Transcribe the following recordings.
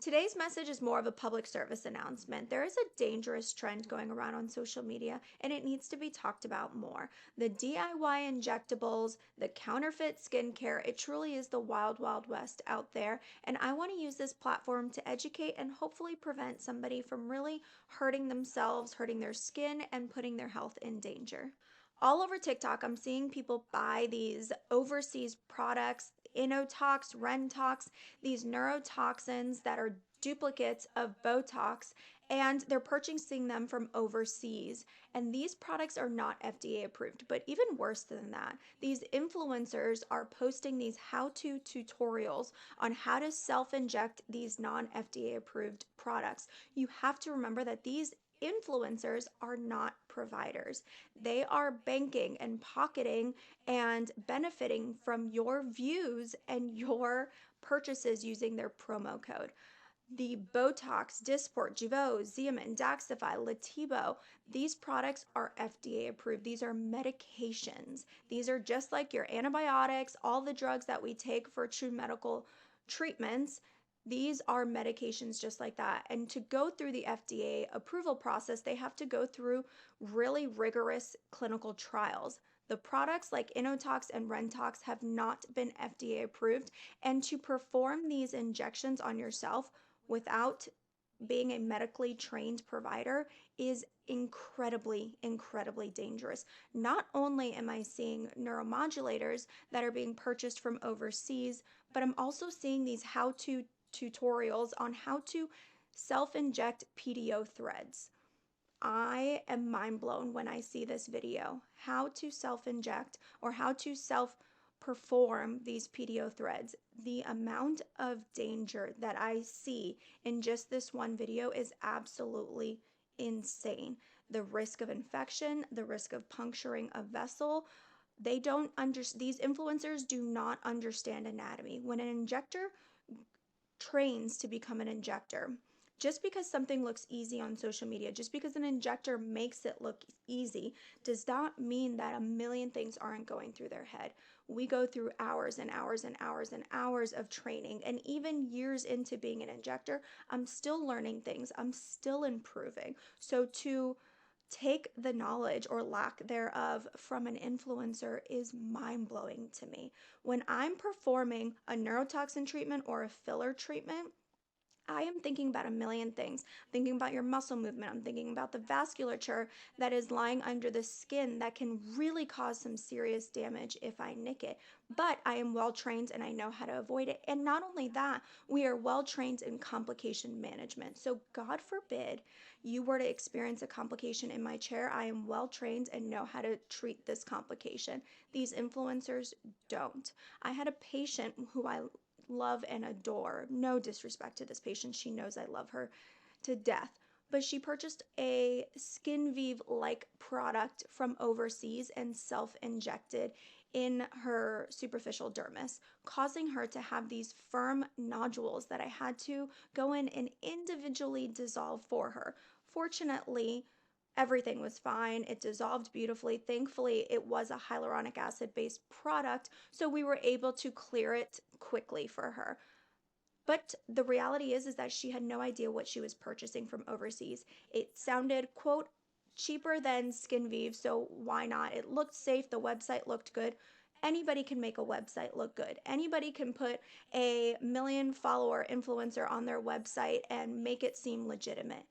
Today's message is more of a public service announcement. There is a dangerous trend going around on social media, and it needs to be talked about more. The DIY injectables, the counterfeit skincare, it truly is the wild, wild west out there. And I want to use this platform to educate and hopefully prevent somebody from really hurting themselves, hurting their skin, and putting their health in danger. All over TikTok, I'm seeing people buy these overseas products, Inotox, Rentox, these neurotoxins that are duplicates of Botox, and they're purchasing them from overseas. And these products are not FDA approved. But even worse than that, these influencers are posting these how to tutorials on how to self inject these non FDA approved products. You have to remember that these influencers are not providers. They are banking and pocketing and benefiting from your views and your purchases using their promo code. The Botox, Dysport, Jeuveau, Xeomin, Daxxify, Latibo, these products are FDA approved. These are medications. These are just like your antibiotics, all the drugs that we take for true medical treatments. These are medications just like that. And to go through the FDA approval process, they have to go through really rigorous clinical trials. The products like Inotox and Rentox have not been FDA approved. And to perform these injections on yourself without being a medically trained provider is incredibly, incredibly dangerous. Not only am I seeing neuromodulators that are being purchased from overseas, but I'm also seeing these how to tutorials on how to self inject PDO threads. I am mind blown when I see this video. How to self inject or how to self perform these PDO threads. The amount of danger that I see in just this one video is absolutely insane. The risk of infection, the risk of puncturing a vessel. They don't understand, these influencers do not understand anatomy. When an injector trains to become an injector, just because something looks easy on social media, just because an injector makes it look easy, does not mean that a million things aren't going through their head. We go through hours and hours and hours and hours of training, and even years into being an injector, I'm still learning things, I'm still improving. So to take the knowledge or lack thereof from an influencer is mind-blowing to me. When I'm performing a neurotoxin treatment or a filler treatment, I am thinking about a million things. I'm thinking about your muscle movement. I'm thinking about the vasculature that is lying under the skin that can really cause some serious damage if I nick it. But I am well trained and I know how to avoid it. And not only that, we are well trained in complication management. So, God forbid you were to experience a complication in my chair, I am well trained and know how to treat this complication. These influencers don't. I had a patient who I love and adore. No disrespect to this patient. She knows I love her to death. But she purchased a SkinVive like product from overseas and self injected in her superficial dermis, causing her to have these firm nodules that I had to go in and individually dissolve for her. Fortunately, everything was fine. It dissolved beautifully. Thankfully, it was a hyaluronic acid based product, so we were able to clear it quickly for her. But the reality is that she had no idea what she was purchasing from overseas. It sounded, quote, cheaper than SkinVive, so why not? It looked safe. The website looked good. Anybody can make a website look good. Anybody can put a million follower influencer on their website and make it seem legitimate.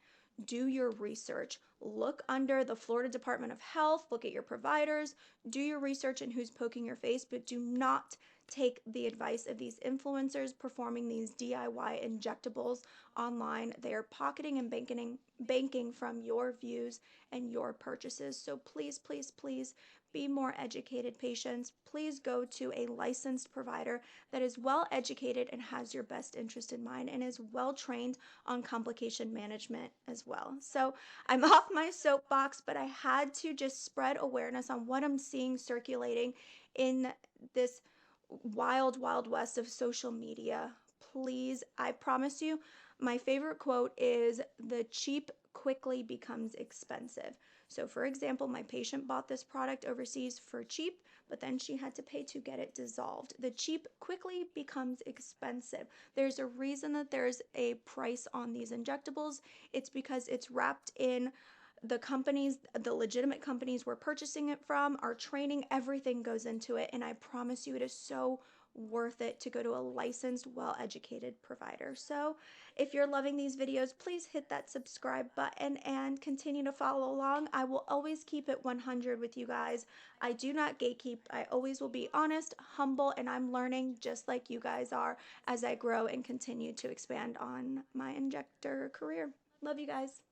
Do your research. Look under the Florida Department of Health, look at your providers, do your research in who's poking your face, but do not take the advice of these influencers performing these DIY injectables online. They are pocketing and banking from your views and your purchases. So please, please, please be more educated, patients. Please go to a licensed provider that is well educated and has your best interest in mind and is well trained on complication management as well. So I'm off my soapbox, but I had to just spread awareness on what I'm seeing circulating in this wild, wild west of social media. Please, I promise you, my favorite quote is the cheap quickly becomes expensive. So, for example, my patient bought this product overseas for cheap, but then she had to pay to get it dissolved. The cheap quickly becomes expensive. There's a reason that there's a price on these injectables. It's because it's wrapped in the companies, the legitimate companies we're purchasing it from, our training, everything goes into it. And I promise you, it is so worth it to go to a licensed, well-educated provider. So if you're loving these videos, please hit that subscribe button and continue to follow along. I will always keep it 100 with you guys. I do not gatekeep. I always will be honest, humble, and I'm learning just like you guys are as I grow and continue to expand on my injector career. Love you guys.